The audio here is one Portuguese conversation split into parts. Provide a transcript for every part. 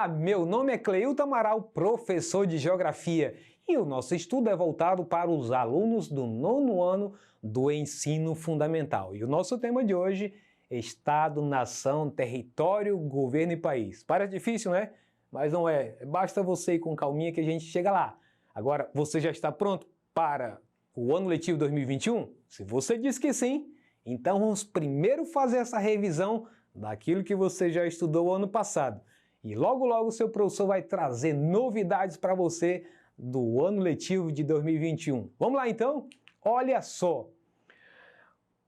Olá, meu nome é Cleilton Amaral, professor de Geografia, e o nosso estudo é voltado para os alunos do 9º ano do ensino fundamental. E o nosso tema de hoje é Estado, Nação, Território, Governo e País. Parece difícil, né? Mas não é. Basta você ir com calminha que a gente chega lá. Agora, você já está pronto para o ano letivo 2021? Se você disse que sim, então vamos primeiro fazer essa revisão daquilo que você já estudou ano passado. E logo o seu professor vai trazer novidades para você do ano letivo de 2021. Vamos lá então? Olha só!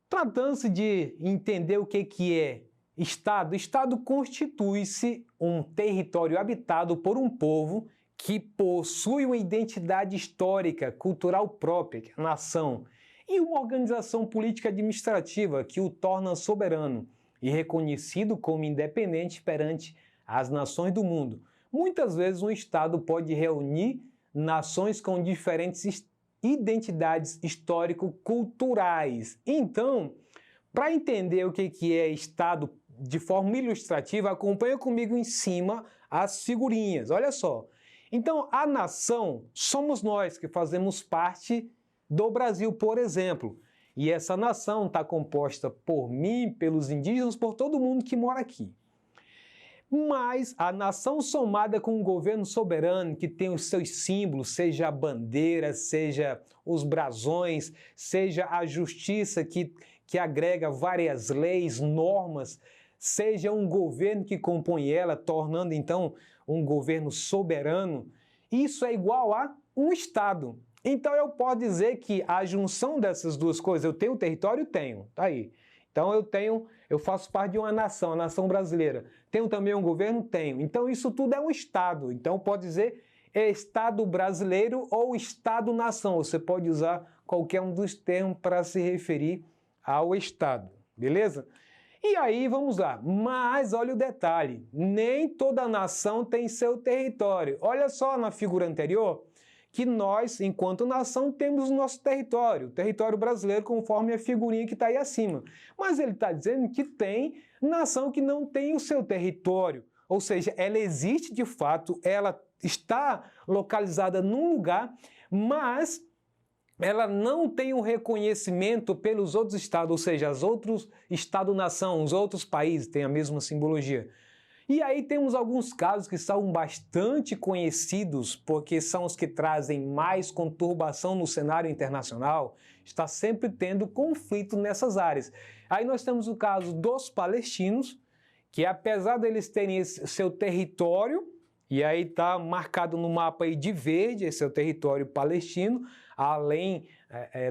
Tratando-se de entender o que é Estado, Estado constitui-se um território habitado por um povo que possui uma identidade histórica, cultural própria, que é a nação, e uma organização política administrativa que o torna soberano e reconhecido como independente perante as nações do mundo. Muitas vezes um Estado pode reunir nações com diferentes identidades histórico-culturais. Então, para entender o que é Estado de forma ilustrativa, acompanha comigo em cima as figurinhas. Olha só. Então, a nação somos nós que fazemos parte do Brasil, por exemplo. E essa nação está composta por mim, pelos indígenas, por todo mundo que mora aqui. Mas a nação somada com um governo soberano que tem os seus símbolos, seja a bandeira, seja os brasões, seja a justiça que agrega várias leis, normas, seja um governo que compõe ela, tornando então um governo soberano, isso é igual a um Estado. Então eu posso dizer que a junção dessas duas coisas, eu tenho território? Tenho, tá aí. Então eu faço parte de uma nação, a nação brasileira. Tenho também um governo? Tenho. Então isso tudo é um Estado. Então pode dizer Estado brasileiro ou Estado-nação. Você pode usar qualquer um dos termos para se referir ao Estado, beleza? E aí vamos lá, mas olha o detalhe, nem toda nação tem seu território. Olha só na figura anterior, que nós, enquanto nação, temos o nosso território, o território brasileiro, conforme a figurinha que está aí acima. Mas ele está dizendo que tem nação que não tem o seu território, ou seja, ela existe de fato, ela está localizada num lugar, mas ela não tem um reconhecimento pelos outros estados, ou seja, os outros Estado-nação, os outros países têm a mesma simbologia. E aí temos alguns casos que são bastante conhecidos, porque são os que trazem mais conturbação no cenário internacional, está sempre tendo conflito nessas áreas. Aí nós temos o caso dos palestinos, que apesar deles terem esse seu território, e aí está marcado no mapa aí de verde, esse é o território palestino, além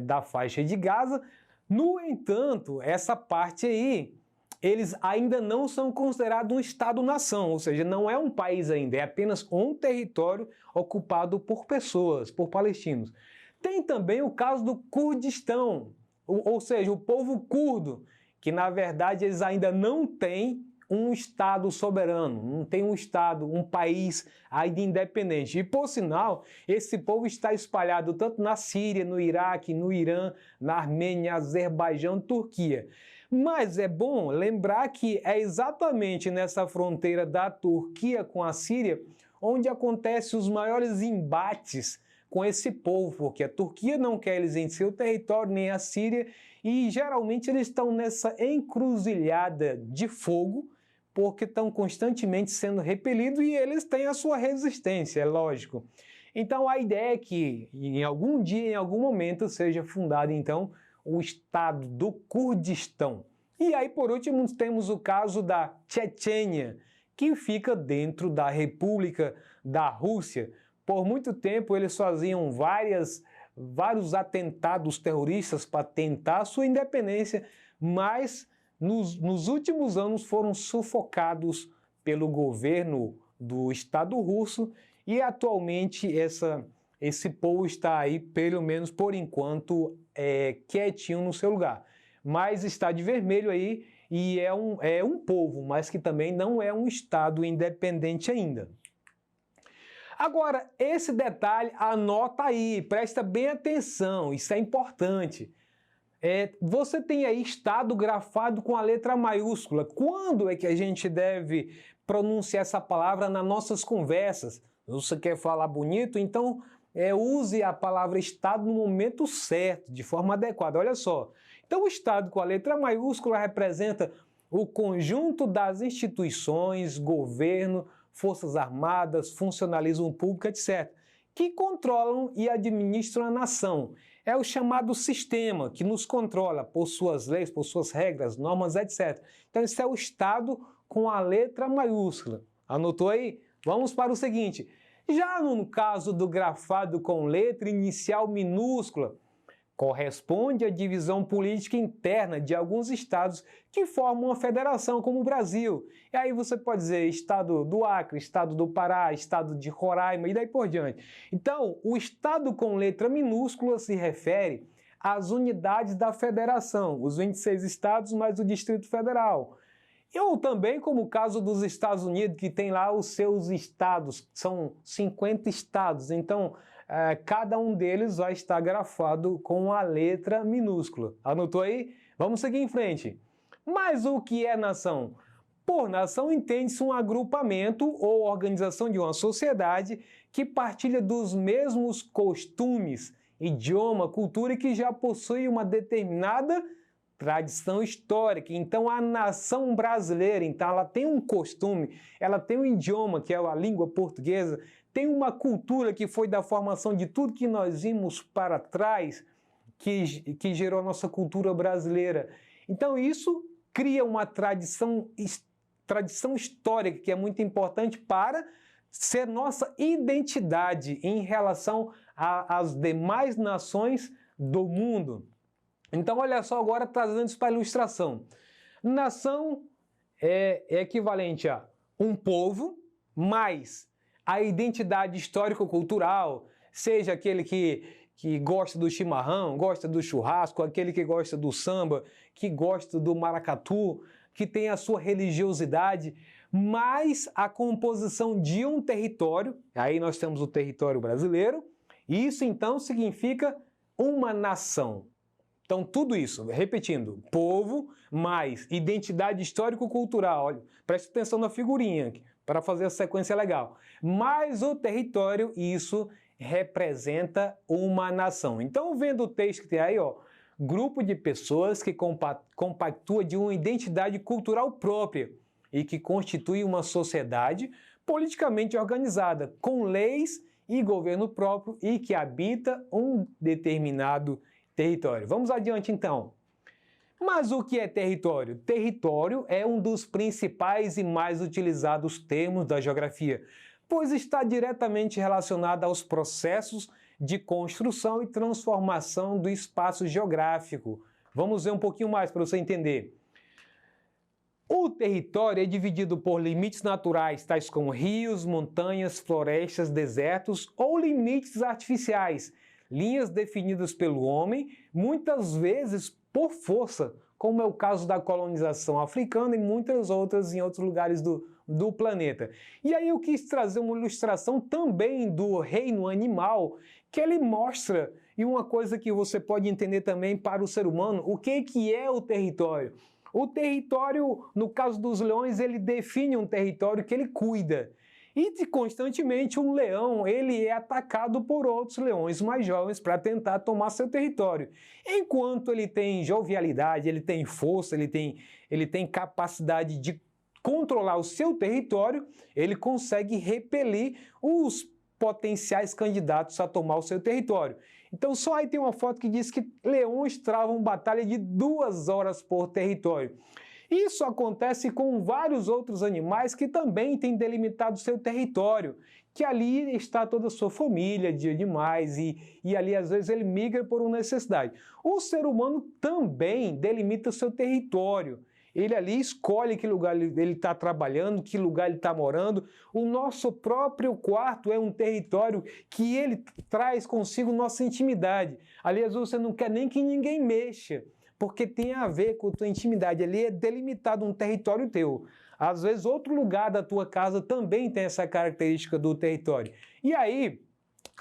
da faixa de Gaza. No entanto, essa parte aí, eles ainda não são considerados um Estado-nação, ou seja, não é um país ainda, é apenas um território ocupado por pessoas, por palestinos. Tem também o caso do Kurdistão, ou seja, o povo curdo, que na verdade eles ainda não têm um Estado soberano, não tem um Estado, um país ainda independente. E, por sinal, esse povo está espalhado tanto na Síria, no Iraque, no Irã, na Armênia, Azerbaijão, Turquia. Mas é bom lembrar que é exatamente nessa fronteira da Turquia com a Síria onde acontecem os maiores embates com esse povo, porque a Turquia não quer eles em seu território, nem a Síria, e geralmente eles estão nessa encruzilhada de fogo, porque estão constantemente sendo repelidos e eles têm a sua resistência, é lógico. Então a ideia é que em algum dia, em algum momento, seja fundado então o Estado do Kurdistão. E aí por último temos o caso da Chechênia, que fica dentro da República da Rússia. Por muito tempo eles faziam vários atentados terroristas para tentar sua independência, mas nos últimos anos foram sufocados pelo governo do Estado russo e atualmente esse povo está aí, pelo menos por enquanto, quietinho no seu lugar. Mas está de vermelho aí e é um povo, mas que também não é um Estado independente ainda. Agora, esse detalhe, anota aí, presta bem atenção, isso é importante. Você tem aí Estado grafado com a letra maiúscula. Quando é que a gente deve pronunciar essa palavra nas nossas conversas. Você quer falar bonito? Então use a palavra Estado no momento certo, de forma adequada. Olha só. Então o Estado com a letra maiúscula representa o conjunto das instituições, governo, forças armadas, funcionalismo público, etc., que controlam e administram a nação. É o chamado sistema que nos controla por suas leis, por suas regras, normas, etc. Então, esse é o Estado com a letra maiúscula. Anotou aí? Vamos para o seguinte. Já no caso do grafado com letra inicial minúscula, corresponde à divisão política interna de alguns estados que formam uma federação, como o Brasil. E aí você pode dizer Estado do Acre, Estado do Pará, Estado de Roraima e daí por diante. Então, o Estado com letra minúscula se refere às unidades da federação, os 26 estados mais o Distrito Federal. Ou também como o caso dos Estados Unidos, que tem lá os seus estados, são 50 estados, então cada um deles vai estar grafado com a letra minúscula. Anotou aí? Vamos seguir em frente. Mas o que é nação? Por nação entende-se um agrupamento ou organização de uma sociedade que partilha dos mesmos costumes, idioma, cultura e que já possui uma determinada tradição histórica. Então a nação brasileira, então ela tem um costume, ela tem um idioma, que é a língua portuguesa, tem uma cultura que foi da formação de tudo que nós vimos para trás, que gerou a nossa cultura brasileira. Então isso cria uma tradição histórica que é muito importante para ser nossa identidade em relação às demais nações do mundo. Então, olha só agora trazendo isso para a ilustração. Nação é equivalente a um povo mais a identidade histórico-cultural, seja aquele que gosta do chimarrão, gosta do churrasco, aquele que gosta do samba, que gosta do maracatu, que tem a sua religiosidade, mais a composição de um território, aí nós temos o território brasileiro, e isso então significa uma nação. Então, tudo isso, repetindo, povo mais identidade histórico-cultural, olha, preste atenção na figurinha para fazer a sequência legal, mais o território, isso representa uma nação. Então, vendo o texto que tem aí, ó, grupo de pessoas que compactua de uma identidade cultural própria e que constitui uma sociedade politicamente organizada, com leis e governo próprio e que habita um determinado território. Vamos adiante então. Mas o que é território? Território é um dos principais e mais utilizados termos da geografia, pois está diretamente relacionado aos processos de construção e transformação do espaço geográfico. Vamos ver um pouquinho mais para você entender. O território é dividido por limites naturais, tais como rios, montanhas, florestas, desertos ou limites artificiais, linhas definidas pelo homem, muitas vezes por força, como é o caso da colonização africana e muitas outras em outros lugares do planeta. E aí eu quis trazer uma ilustração também do reino animal, que ele mostra, e uma coisa que você pode entender também para o ser humano, o que é o território. O território, no caso dos leões, ele define um território que ele cuida. E constantemente um leão ele é atacado por outros leões mais jovens para tentar tomar seu território. Enquanto ele tem jovialidade, ele tem força, ele tem capacidade de controlar o seu território, ele consegue repelir os potenciais candidatos a tomar o seu território. Então só aí tem uma foto que diz que leões travam batalha de 2 horas por território. Isso acontece com vários outros animais que também têm delimitado seu território, que ali está toda a sua família de animais e ali às vezes ele migra por uma necessidade. O ser humano também delimita seu território. Ele ali escolhe que lugar ele está trabalhando, que lugar ele está morando. O nosso próprio quarto é um território que ele traz consigo nossa intimidade. Aliás, você não quer nem que ninguém mexa, porque tem a ver com a tua intimidade. Ali é delimitado um território teu. Às vezes, outro lugar da tua casa também tem essa característica do território. E aí,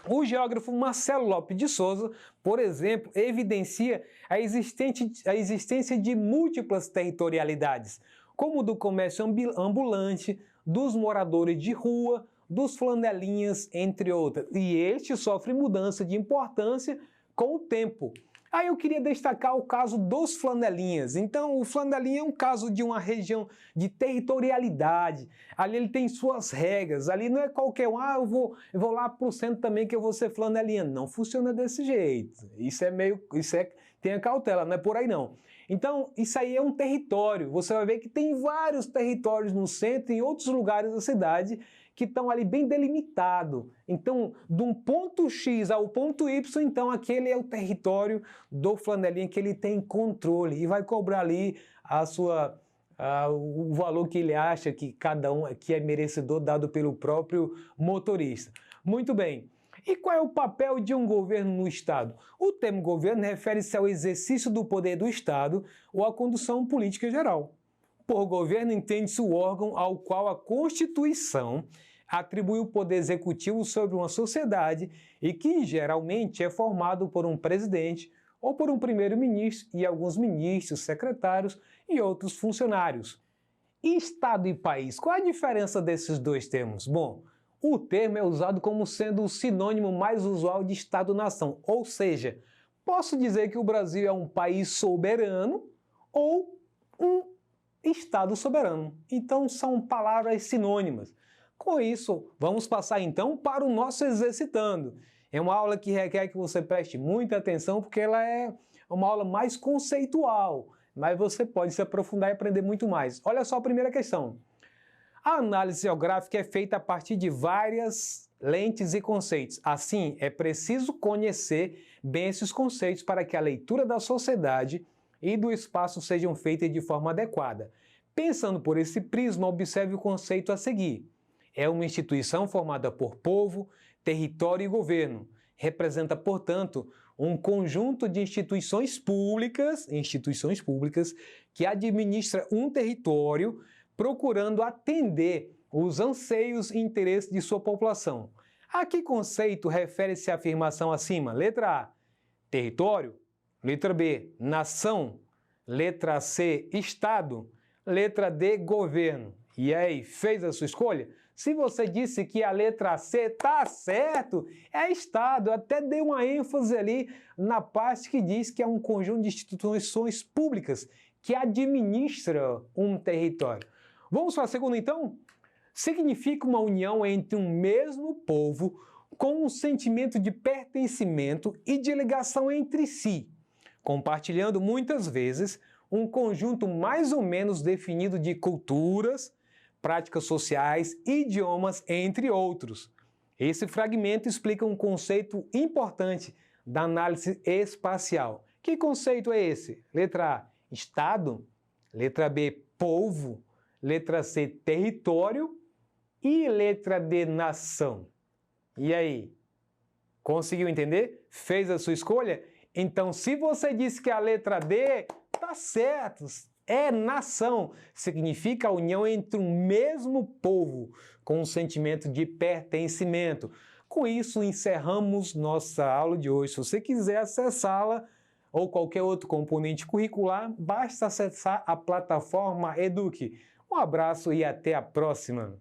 o geógrafo Marcelo Lopes de Souza, por exemplo, evidencia a existência de múltiplas territorialidades, como do comércio ambulante, dos moradores de rua, dos flanelinhas, entre outras. E este sofre mudança de importância com o tempo. Aí eu queria destacar o caso dos flanelinhas. Então, o flanelinha é um caso de uma região de territorialidade. Ali ele tem suas regras. Ali não é qualquer um, eu vou lá para o centro também que eu vou ser flanelinha. Não funciona desse jeito. Tenha cautela, não é por aí não. Então, isso aí é um território. Você vai ver que tem vários territórios no centro e em outros lugares da cidade que estão ali bem delimitados. Então, de um ponto X ao ponto Y, então aquele é o território do flanelinha que ele tem controle e vai cobrar ali o valor que ele acha que cada um que é merecedor dado pelo próprio motorista. Muito bem. E qual é o papel de um governo no Estado? O termo governo refere-se ao exercício do poder do Estado ou à condução política geral. Por governo, entende-se o órgão ao qual a Constituição atribui o poder executivo sobre uma sociedade e que, geralmente, é formado por um presidente ou por um primeiro-ministro e alguns ministros, secretários e outros funcionários. Estado e país, qual a diferença desses dois termos? Bom, o termo é usado como sendo o sinônimo mais usual de Estado-nação, ou seja, posso dizer que o Brasil é um país soberano ou um Estado soberano. Então são palavras sinônimas. Com isso, vamos passar então para o nosso exercitando. É uma aula que requer que você preste muita atenção porque ela é uma aula mais conceitual, mas você pode se aprofundar e aprender muito mais. Olha só a primeira questão. A análise geográfica é feita a partir de várias lentes e conceitos. Assim, é preciso conhecer bem esses conceitos para que a leitura da sociedade e do espaço sejam feitas de forma adequada. Pensando por esse prisma, observe o conceito a seguir. É uma instituição formada por povo, território e governo. Representa, portanto, um conjunto de instituições públicas que administra um território procurando atender os anseios e interesses de sua população. A que conceito refere-se a afirmação acima? Letra A, território. Letra B, nação. Letra C, Estado. Letra D, governo. E aí, fez a sua escolha? Se você disse que a letra C está certo, é Estado. Eu até dei uma ênfase ali na parte que diz que é um conjunto de instituições públicas que administra um território. Vamos para a segunda, então? Significa uma união entre um mesmo povo com um sentimento de pertencimento e de ligação entre si, compartilhando muitas vezes um conjunto mais ou menos definido de culturas, práticas sociais, idiomas, entre outros. Esse fragmento explica um conceito importante da análise espacial. Que conceito é esse? Letra A, Estado. Letra B, povo. Letra C, território. E letra D, nação. E aí? Conseguiu entender? Fez a sua escolha? Então, se você disse que a letra D, tá certo. É nação, significa a união entre um mesmo povo, com um sentimento de pertencimento. Com isso, encerramos nossa aula de hoje. Se você quiser acessá-la ou qualquer outro componente curricular, basta acessar a plataforma Eduque. Um abraço e até a próxima!